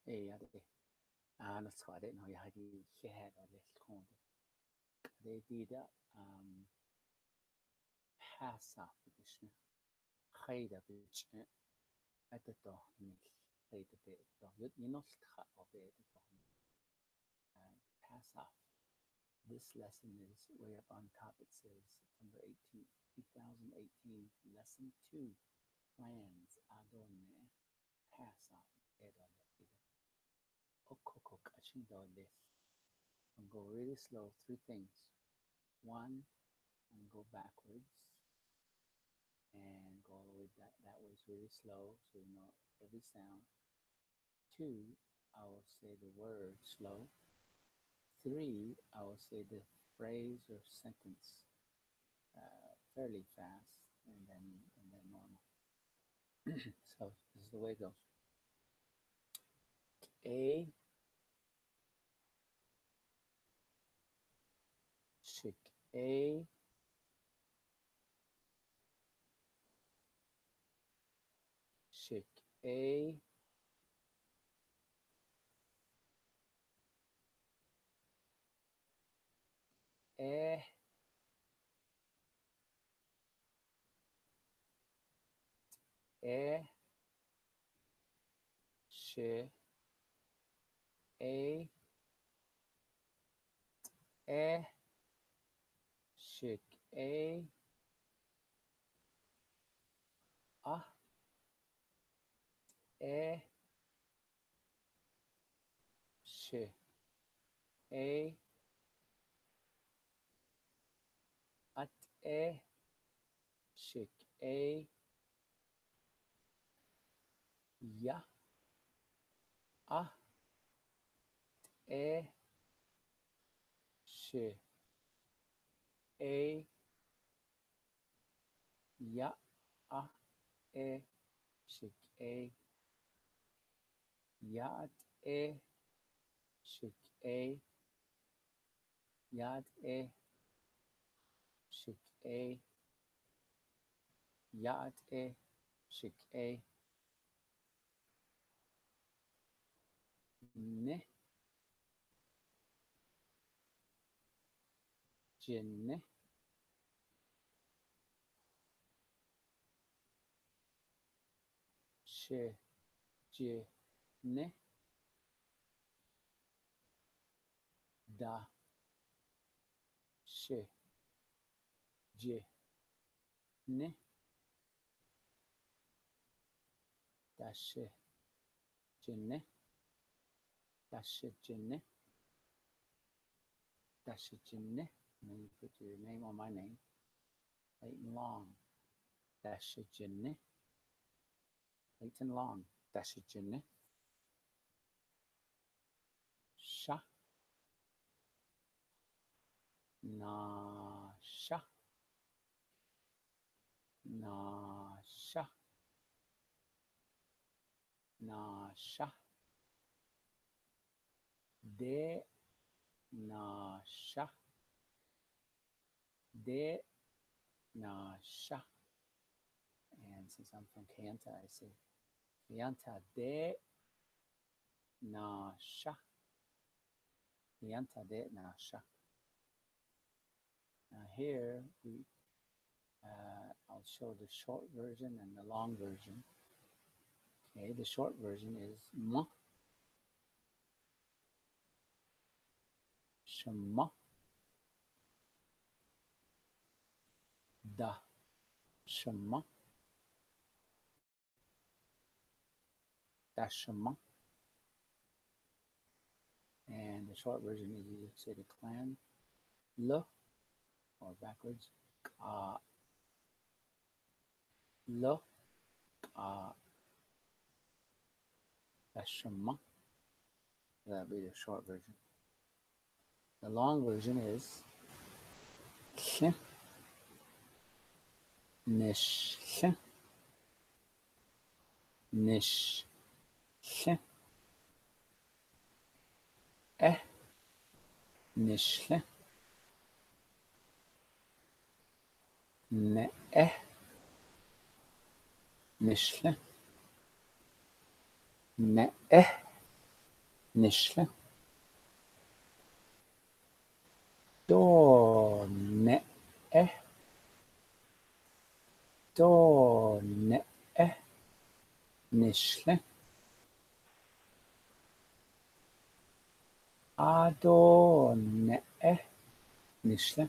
أدي أنا صار إنه يهدي شهر ولا شكون أدي ده حاسة بدشنا خيدا بدشنا أتته مش خيدا بيته ينص خا بيته pass off. This lesson is way up on top. It says September 18th, 2018, lesson 2, plans adone pass off. Okoko kachindole. And go really slow. Three things. One, and go backwards and go all the way that way really slow so you know every sound. Two, I will say the word slow. Three, I will say the phrase or sentence fairly fast and then normal. So this is the way it goes. A chick a chick a eh eh sh a eh chick a ah eh sh a at eh chick a ya ah eh sh a ya ah eh chick a yat eh chick a yat eh chick a yat eh chick a ne jinne she je ne da she je ne da she je ne da she je ne da she je ne. And then you put your name on my name, Leighton Long. Da she je ne, Leighton Long. Da she je ne. Sha na sha na sha na sha de na sha de na sha. And since I'm from Kayenta, I say Kayenta de na sha. Kayenta de na sha. Now here I'll show the short version and the long version. Okay, the short version is ma, shema, da, shema, da shema. And the short version is you say the clan, le, or backwards, ka, le, ka, da shema. That'll be the short version. The long version is sh, nish, nish, sh, eh, nish, ne, eh, nish, ne, eh, Nishle. Do ne eh. Do ne eh. Nishle. Ado ne eh. Nishle.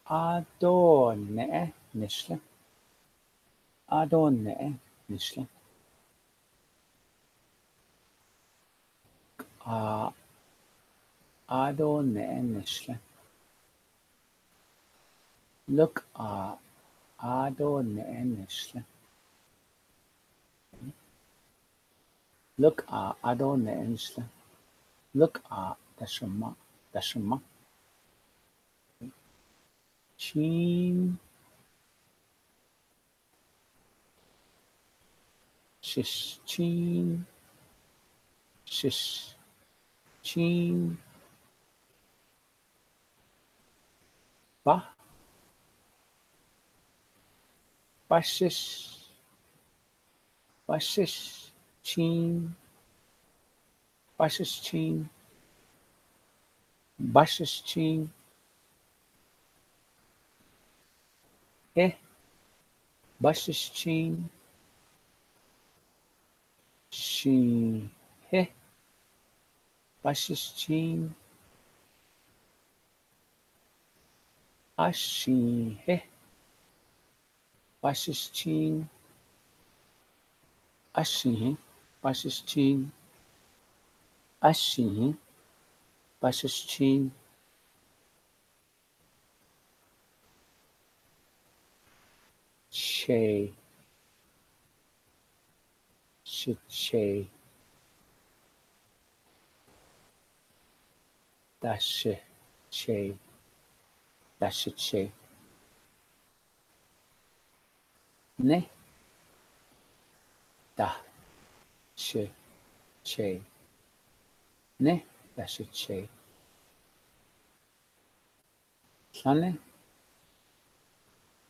Ado ne eh. Nishle. Ado ne eh. Nishle. Ado ne eh. Nishle. Look Ado ne eh. Nishle. Look Ado ne eh. Nishle. Look Dashma. Chin. Shish. Chin. Shish. Chin. Ba. Bashish. Bashish. Chin. Bashish Chin. Bashish Chin. Eh. Bashish Chin. Shin. He. Bashish Chin. Ashin. He. Bashish Chin. Ashin. Bashish Chin. Ashin. Bashish Chin. Che. Che. Dash. Che. Dash. Che. Ne. Da. Che. Che. Ne. Dash. Che. Sane.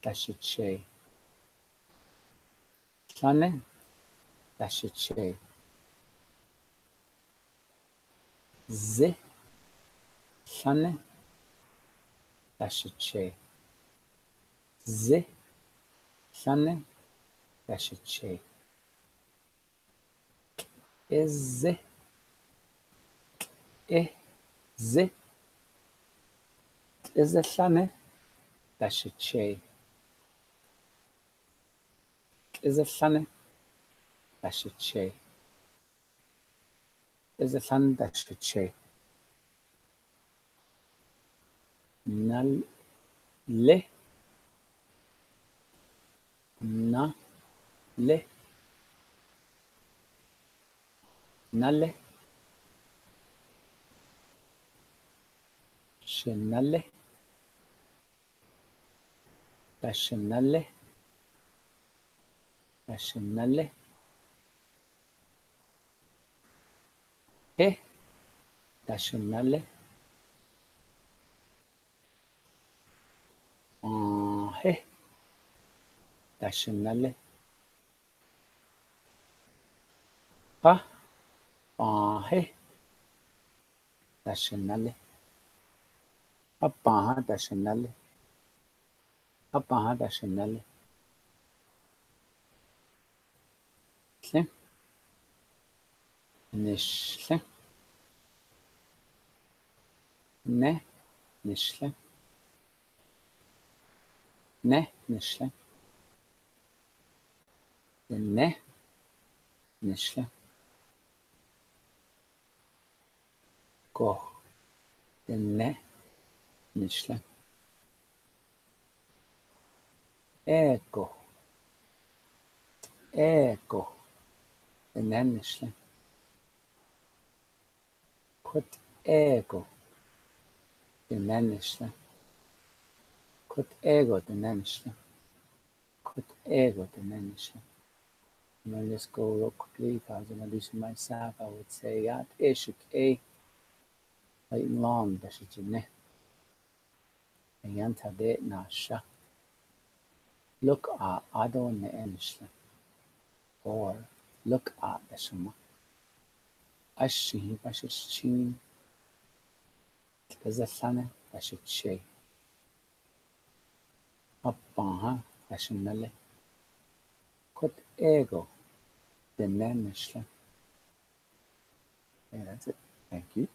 Dash. Che. Sane. Dash. Che. Z. Sane. Dash. Che. Z. Sane. Dash. Che. Is. Z. Is it Sane? Dash. Che. Is it Sane? Dash. Che. Is it Sane? Dash. Che. Nal. Le. Na. Le. Nale. Shenale. Dashenale. Dashenale. He. Dashenale. He. Dashenale. Pa. He. Dashenale. Apa. Dashenale. Apa. Dashenale. Sle. Nishle. Ne. Nishle. Ne. Nishle. Ne. Nishle. Go. Ne. Nishle. Ego. Ego. Ne. Nishle. Kut ego. Ne. Nishle. Kut ego. Ne. Nishle. Kut ego. Ne. Nishle. I'm going to just go real quickly because I'm going to do some myself. I would say Yat Ishik A. Light and long. Dashijine. Yanta de Nasha. Look at Adon Enishla. Or look at the Shama. Ashi Bashashin Kazasana Bashache Abaha Bashanale Kot Ego the Nanishla. Yeah, that's it. Thank you.